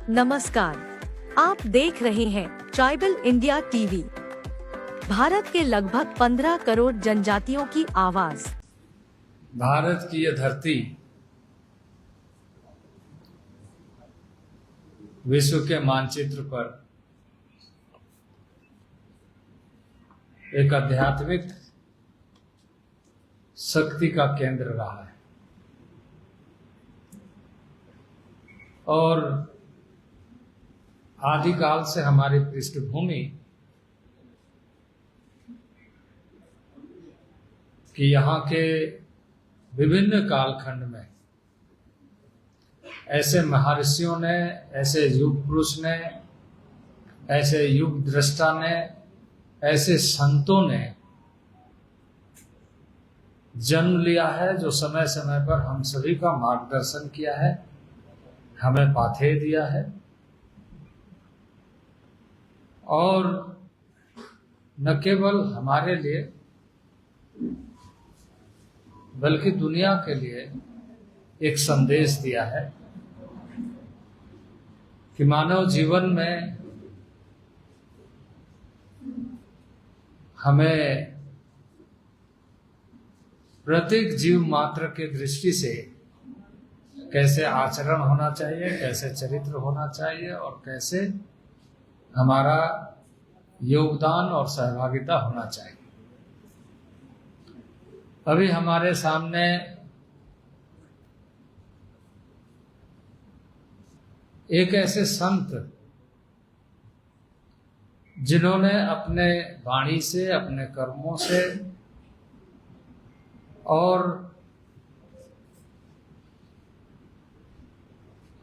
नमस्कार, आप देख रहे हैं ट्राइबल इंडिया टीवी। भारत के लगभग 15 करोड़ जनजातियों की आवाज। भारत की यह धरती विश्व के मानचित्र पर एक आध्यात्मिक शक्ति का केंद्र रहा है और आदिकाल से हमारी पृष्ठभूमि कि यहाँ के विभिन्न कालखंड में ऐसे महर्षियों ने, ऐसे युग पुरुष ने, ऐसे युग दृष्टा ने, ऐसे संतों ने जन्म लिया है जो समय समय पर हम सभी का मार्गदर्शन किया है, हमें पाथेय दिया है और न केवल हमारे लिए बल्कि दुनिया के लिए एक संदेश दिया है कि मानव जीवन में हमें प्रत्येक जीव मात्र के दृष्टि से कैसे आचरण होना चाहिए, कैसे चरित्र होना चाहिए और कैसे हमारा योगदान और सहभागिता होना चाहिए। अभी हमारे सामने एक ऐसे संत जिन्होंने अपने वाणी से, अपने कर्मों से और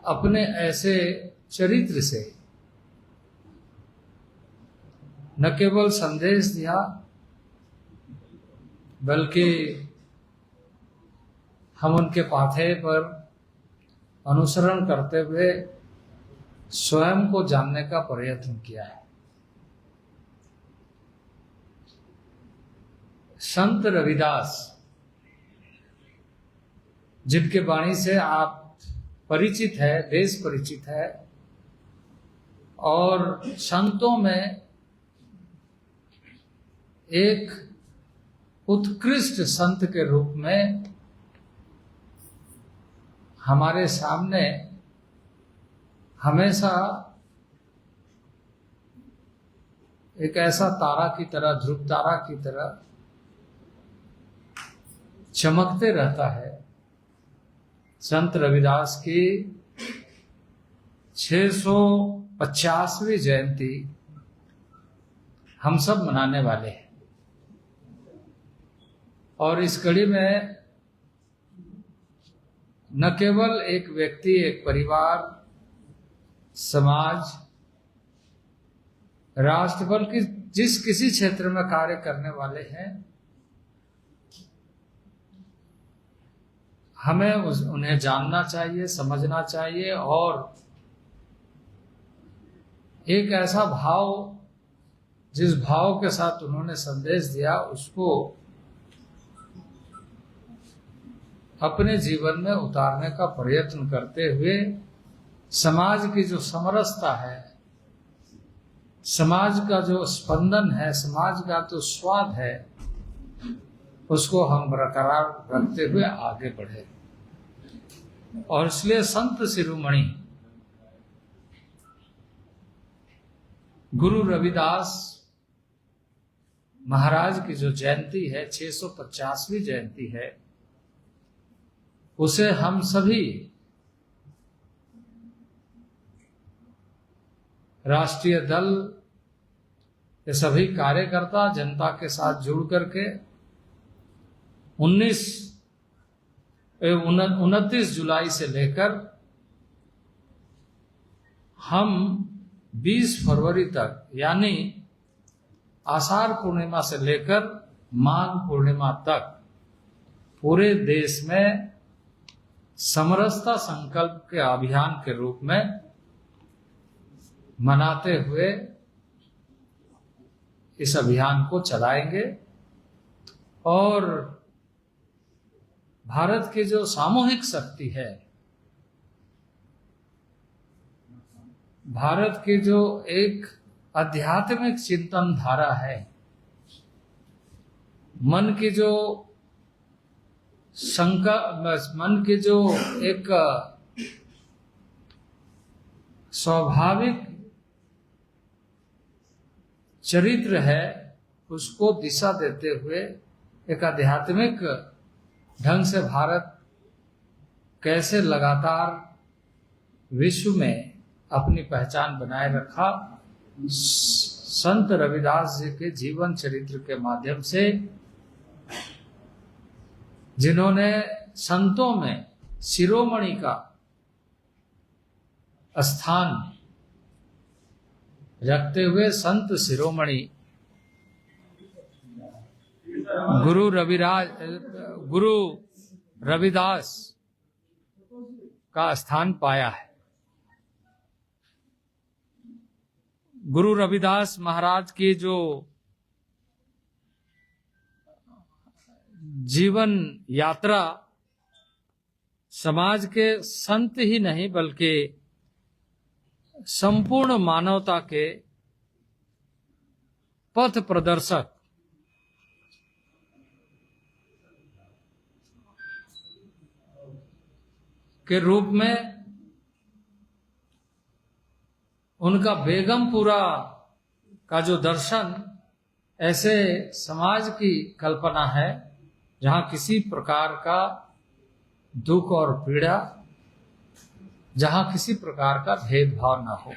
अपने ऐसे चरित्र से न केवल संदेश दिया बल्कि हम उनके पाथेय पर अनुसरण करते हुए स्वयं को जानने का प्रयत्न किया है। संत रविदास, जिनके वाणी से आप परिचित है, देश परिचित है और संतों में एक उत्कृष्ट संत के रूप में हमारे सामने हमेशा एक ऐसा तारा की तरह, ध्रुव तारा की तरह चमकते रहता है। संत रविदास की 650वीं जयंती हम सब मनाने वाले हैं और इस कड़ी में न केवल एक व्यक्ति, एक परिवार, समाज, राष्ट्र बल्कि जिस किसी क्षेत्र में कार्य करने वाले हैं, हमें उन्हें जानना चाहिए, समझना चाहिए और एक ऐसा भाव, जिस भाव के साथ उन्होंने संदेश दिया, उसको अपने जीवन में उतारने का प्रयत्न करते हुए समाज की जो समरसता है, समाज का जो स्पंदन है, समाज का जो स्वाद है, उसको हम बरकरार रखते हुए आगे बढ़े। और इसलिए संत शिरोमणि गुरु रविदास महाराज की जो जयंती है, 650वीं जयंती है, उसे हम सभी राष्ट्रीय दल के सभी कार्यकर्ता जनता के साथ जुड़ करके 29 जुलाई से लेकर हम 20 फरवरी तक, यानी आषाढ़ पूर्णिमा से लेकर माघ पूर्णिमा तक पूरे देश में समरसता संकल्प के अभियान के रूप में मनाते हुए इस अभियान को चलाएंगे और भारत की जो सामूहिक शक्ति है भारत की जो एक आध्यात्मिक चिंतन धारा है, मन की जो शंका, मन की जो एक स्वाभाविक चरित्र है, उसको दिशा देते हुए एक आध्यात्मिक ढंग से भारत कैसे लगातार विश्व में अपनी पहचान बनाए रखा, संत रविदास जी के जीवन चरित्र के माध्यम से, जिन्होंने संतों में शिरोमणि का स्थान रखते हुए संत शिरोमणि गुरु रविदास का स्थान पाया है। गुरु रविदास महाराज की जो जीवन यात्रा समाज के संत ही नहीं बल्कि संपूर्ण मानवता के पथ प्रदर्शक के रूप में उनका बेगमपुरा का जो दर्शन ऐसे समाज की कल्पना है जहां किसी प्रकार का दुख और पीड़ा, जहां किसी प्रकार का भेदभाव न हो।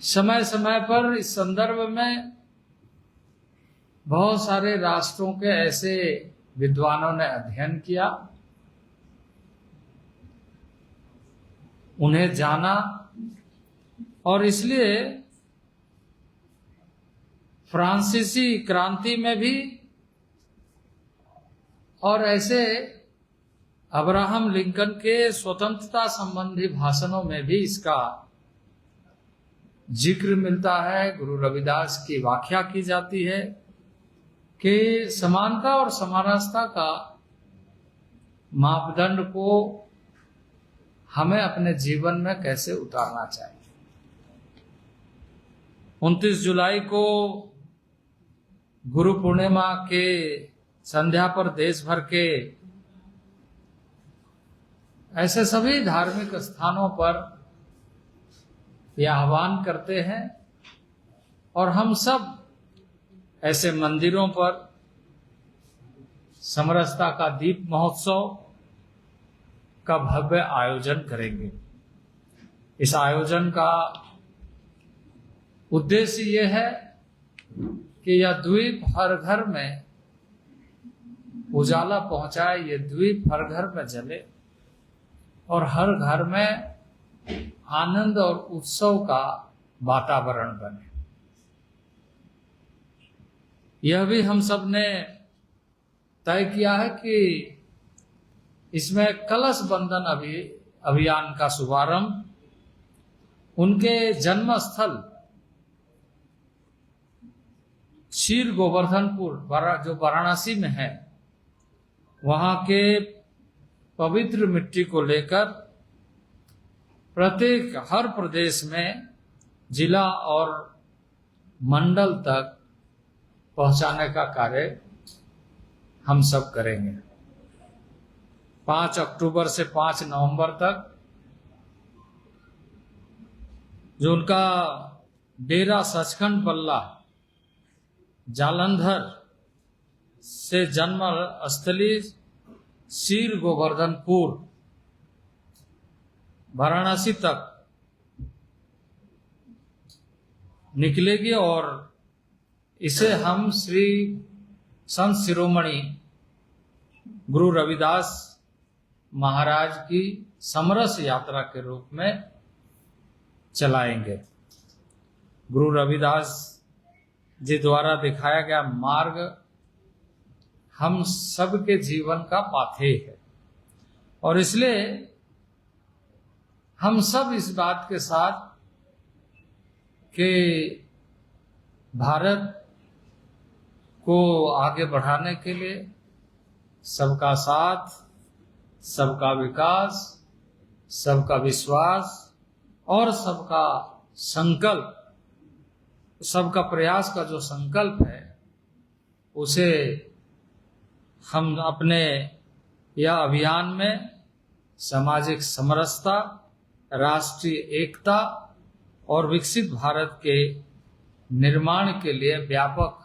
समय समय पर इस संदर्भ में बहुत सारे राष्ट्रों के ऐसे विद्वानों ने अध्ययन किया, उन्हें जाना, और इसलिए फ्रांसीसी क्रांति में भी और ऐसे अब्राहम लिंकन के स्वतंत्रता संबंधी भाषणों में भी इसका जिक्र मिलता है। गुरु रविदास की व्याख्या की जाती है कि समानता और समानता का मापदंड को हमें अपने जीवन में कैसे उतारना चाहिए। 29 जुलाई को गुरु पूर्णिमा के संध्या पर देश भर के ऐसे सभी धार्मिक स्थानों पर यह आह्वान करते हैं, और हम सब ऐसे मंदिरों पर समरसता का दीप महोत्सव का भव्य आयोजन करेंगे। इस आयोजन का उद्देश्य यह है कि यह द्वीप हर घर में उजाला पहुंचाए, ये द्वीप हर घर में जले और हर घर में आनंद और उत्सव का वातावरण बने। यह भी हम सब ने तय किया है कि इसमें कलश बंधन अभियान का शुभारंभ उनके जन्म स्थल शीर गोवर्धनपुर जो वाराणसी में है, वहां के पवित्र मिट्टी को लेकर प्रत्येक हर प्रदेश में जिला और मंडल तक पहुंचाने का कार्य हम सब करेंगे। 5 अक्टूबर से 5 नवंबर तक जो उनका डेरा सचखंड बल्ला जालंधर से जन्म स्थली शीर गोवर्धनपुर वाराणसी तक निकलेगी, और इसे हम श्री संत शिरोमणि गुरु रविदास महाराज की समरस यात्रा के रूप में चलाएंगे। गुरु रविदास जी द्वारा दिखाया गया मार्ग हम सबके जीवन का पाथेय है, और इसलिए हम सब इस बात के साथ कि भारत को आगे बढ़ाने के लिए सबका साथ, सबका विकास, सबका विश्वास और सबका संकल्प, सबका प्रयास का जो संकल्प है, उसे हम अपने यह अभियान में सामाजिक समरसता, राष्ट्रीय एकता और विकसित भारत के निर्माण के लिए व्यापक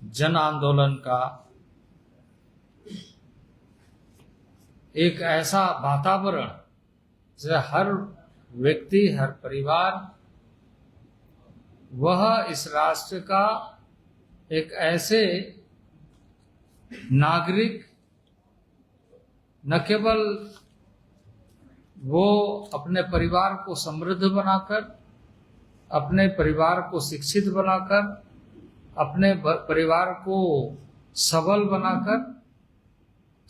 जन आंदोलन का एक ऐसा वातावरण जो हर व्यक्ति, हर परिवार, वह इस राष्ट्र का एक ऐसे नागरिक, न केवल वो अपने परिवार को समृद्ध बनाकर, अपने परिवार को शिक्षित बनाकर, अपने परिवार को सबल बनाकर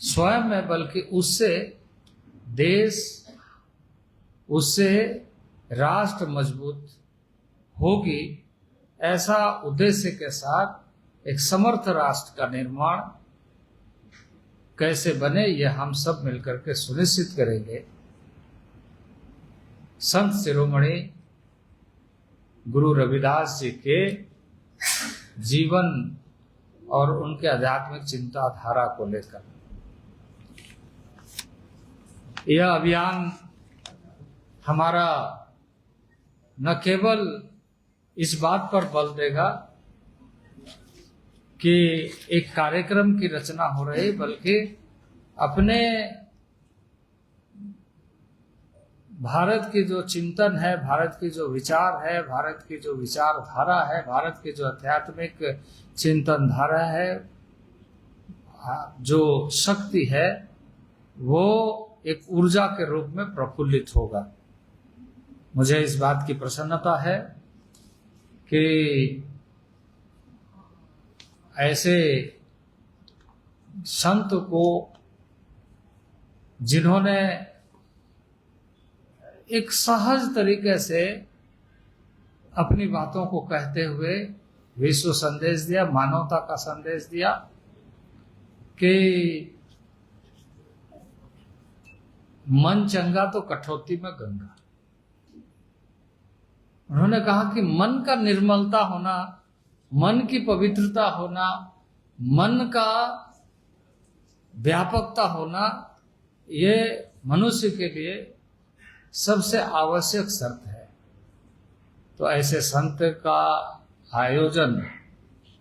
स्वयं में, बल्कि उससे देश, उससे राष्ट्र मजबूत होगी, ऐसा उद्देश्य के साथ एक समर्थ राष्ट्र का निर्माण कैसे बने, यह हम सब मिलकर के सुनिश्चित करेंगे। संत शिरोमणि गुरु रविदास जी के जीवन और उनके आध्यात्मिक चिंताधारा को लेकर यह अभियान हमारा न केवल इस बात पर बल देगा कि एक कार्यक्रम की रचना हो रही, बल्कि अपने भारत की जो चिंतन है, भारत की जो विचार है, भारत की जो विचारधारा है, भारत की जो आध्यात्मिक चिंतन धारा है, जो शक्ति है, वो एक ऊर्जा के रूप में प्रफुल्लित होगा। मुझे इस बात की प्रसन्नता है कि ऐसे संत को, जिन्होंने एक सहज तरीके से अपनी बातों को कहते हुए विश्व संदेश दिया, मानवता का संदेश दिया कि मन चंगा तो कठौती में गंगा। उन्होंने कहा कि मन का निर्मलता होना, मन की पवित्रता होना, मन का व्यापकता होना, ये मनुष्य के लिए सबसे आवश्यक शर्त है। तो ऐसे संत का आयोजन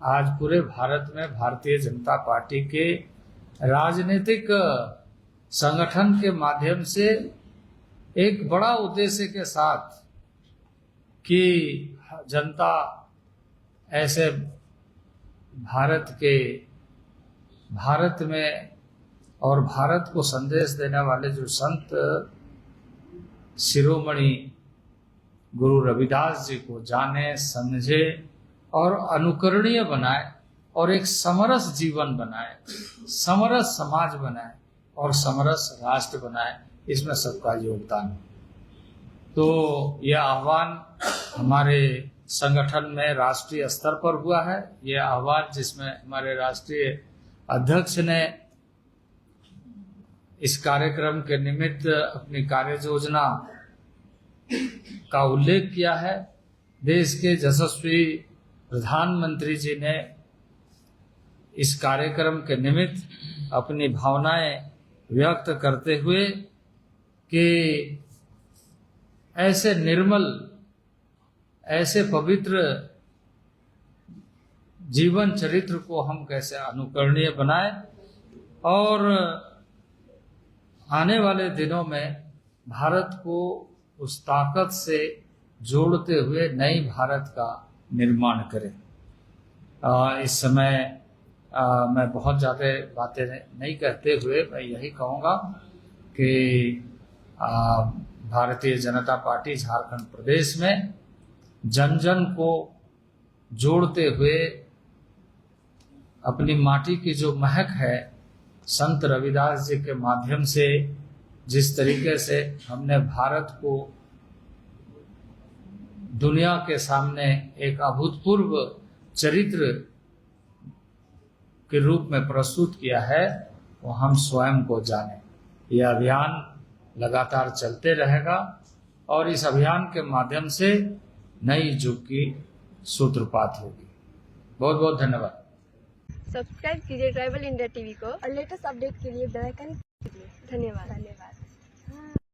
आज पूरे भारत में भारतीय जनता पार्टी के राजनीतिक संगठन के माध्यम से एक बड़ा उद्देश्य के साथ कि जनता ऐसे भारत में और भारत को संदेश देने वाले जो संत शिरोमणि गुरु रविदास जी को जाने, समझे और अनुकरणीय बनाए और एक समरस जीवन बनाए, समरस समाज बनाए और समरस राष्ट्र बनाए, इसमें सबका योगदान है। तो यह आह्वान हमारे संगठन में राष्ट्रीय स्तर पर हुआ है। यह आह्वान जिसमें हमारे राष्ट्रीय अध्यक्ष ने इस कार्यक्रम के निमित्त अपनी कार्य योजना का उल्लेख किया है। देश के यशस्वी प्रधानमंत्री जी ने इस कार्यक्रम के निमित्त अपनी भावनाएं व्यक्त करते हुए कि ऐसे निर्मल, ऐसे पवित्र जीवन चरित्र को हम कैसे अनुकरणीय बनाएं और आने वाले दिनों में भारत को उस ताकत से जोड़ते हुए नई भारत का निर्माण करें। इस समय मैं बहुत ज़्यादा बातें नहीं कहते हुए मैं यही कहूँगा कि भारतीय जनता पार्टी झारखंड प्रदेश में जन जन को जोड़ते हुए अपनी माटी की जो महक है, संत रविदास जी के माध्यम से जिस तरीके से हमने भारत को दुनिया के सामने एक अभूतपूर्व चरित्र के रूप में प्रस्तुत किया है, वो हम स्वयं को जाने। यह अभियान लगातार चलते रहेगा और इस अभियान के माध्यम से नई युग की सूत्रपात होगी। बहुत बहुत धन्यवाद। सब्सक्राइब कीजिए ट्राइबल इंडिया टीवी को और लेटेस्ट अपडेट के लिए बेल आइकन क्लिक कीजिए। धन्यवाद।